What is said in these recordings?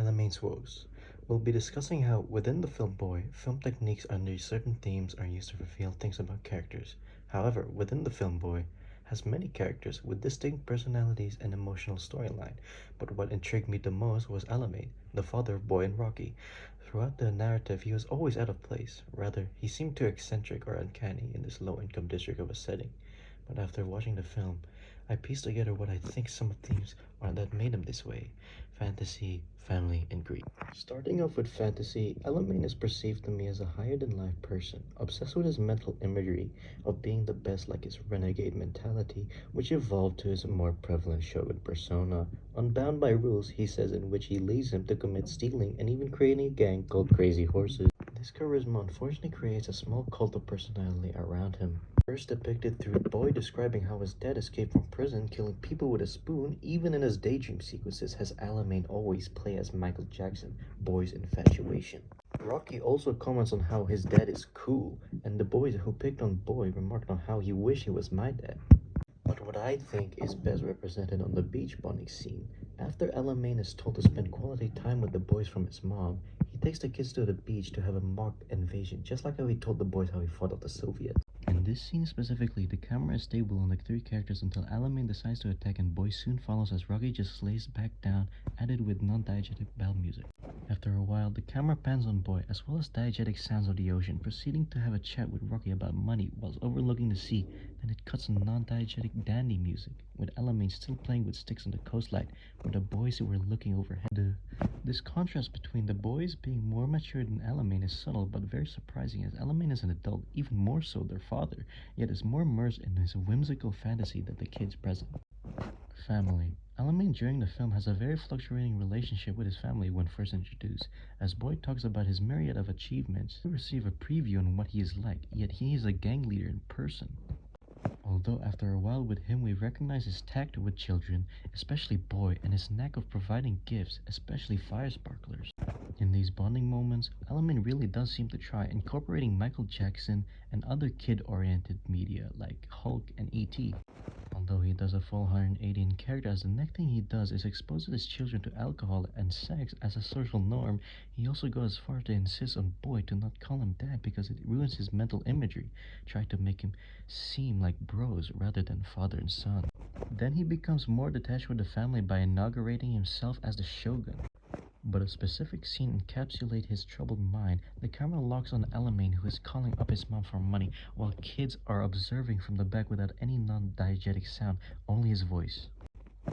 Alamein's Woes. We'll be discussing how, within the film Boy, film techniques under certain themes are used to reveal things about characters. However, within the film Boy has many characters with distinct personalities and emotional storyline. But what intrigued me the most was Alamein, the father of Boy and Rocky. Throughout the narrative, he was always out of place. Rather, he seemed too eccentric or uncanny in this low-income district of a setting. But after watching the film, I pieced together what I think some themes are that made him this way: fantasy, family, and greed. Starting off with fantasy, Alamein is perceived to me as a higher-than-life person, obsessed with his mental imagery of being the best, like his renegade mentality, which evolved to his more prevalent shogun persona. Unbound by rules, he says, in which he leads him to commit stealing and even creating a gang called Crazy Horses. This charisma unfortunately creates a small cult of personality around him. First depicted through Boy describing how his dad escaped from prison, killing people with a spoon, even in his daydream sequences, has Alamein always play as Michael Jackson, Boy's infatuation. Rocky also comments on how his dad is cool, and the boys who picked on Boy remarked on how he wished he was my dad. But what I think is best represented on the beach bonding scene. After Alamein is told to spend quality time with the boys from his mom, he takes the kids to the beach to have a mock invasion, just like how he told the boys how he fought off the Soviets. In this scene specifically, the camera is stable on the three characters until Alamein decides to attack, and Boy soon follows as Rocky just slays back down, added with non-diegetic bell music. After a while, the camera pans on Boy as well as diegetic sounds of the ocean, proceeding to have a chat with Rocky about money whilst overlooking the sea. Then it cuts on non-diegetic dandy music, with Alamein still playing with sticks on the coastline, where the boys were looking overhead. This contrast between the boys being more mature than Alamein is subtle but very surprising, as Alamein is an adult, even more so their father, yet is more immersed in his whimsical fantasy than the kids present. Family. Alamein during the film has a very fluctuating relationship with his family when first introduced. As Boy talks about his myriad of achievements, we receive a preview on what he is like, yet he is a gang leader in person. Although after a while with him we recognize his tact with children, especially Boy, and his knack of providing gifts, especially fire sparklers. In these bonding moments, Alamein really does seem to try incorporating Michael Jackson and other kid-oriented media like Hulk and E.T. Although he does a full 180 in character, as the next thing he does is expose his children to alcohol and sex as a social norm, he also goes as far to insist on Boy to not call him dad because it ruins his mental imagery, trying to make him seem like bros rather than father and son. Then he becomes more detached with the family by inaugurating himself as the shogun. But a specific scene encapsulates his troubled mind. The camera locks on Alamein, who is calling up his mom for money, while kids are observing from the back without any non-diegetic sound, only his voice.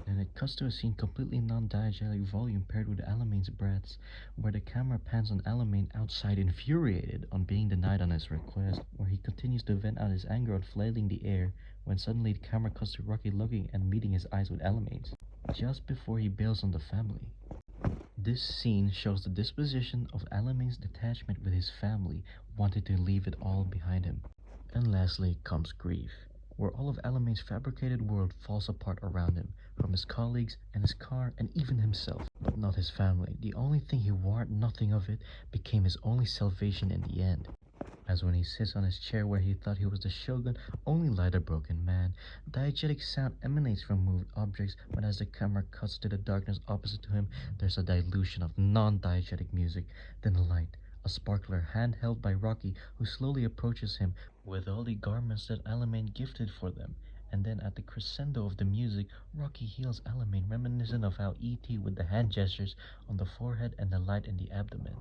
Then it cuts to a scene completely non-diegetic volume paired with Alamein's breaths, where the camera pans on Alamein outside, infuriated on being denied on his request, where he continues to vent out his anger on flailing the air, when suddenly the camera cuts to Rocky looking and meeting his eyes with Alamein's, just before he bails on the family. This scene shows the disposition of Alamein's detachment with his family, wanting to leave it all behind him. And lastly comes grief, where all of Alamein's fabricated world falls apart around him, from his colleagues and his car and even himself, but not his family. The only thing he wanted nothing of it became his only salvation in the end. As when he sits on his chair where he thought he was the shogun, only like a broken man. Diegetic sound emanates from moved objects, but as the camera cuts to the darkness opposite to him, there's a dilution of non-diegetic music. Then light, a sparkler hand held by Rocky, who slowly approaches him with all the garments that Alamein gifted for them. And then at the crescendo of the music, Rocky heals Alamein, reminiscent of how E.T. with the hand gestures on the forehead and the light in the abdomen.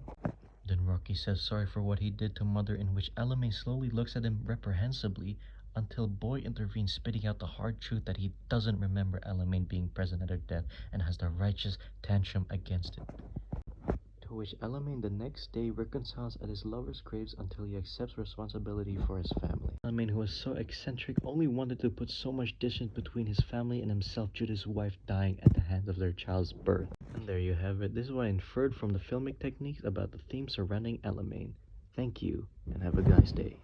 Then Rocky says sorry for what he did to Mother, in which Alamein slowly looks at him reprehensibly until Boy intervenes, spitting out the hard truth that he doesn't remember Alamein being present at her death and has the righteous tantrum against it. To which Alamein the next day reconciles at his lover's graves until he accepts responsibility for his family. Alamein, who was so eccentric, only wanted to put so much distance between his family and himself due to his wife dying at the hands of their child's birth. And there you have it. This is what I inferred from the filmic techniques about the theme surrounding Alamein. Thank you, and have a nice day.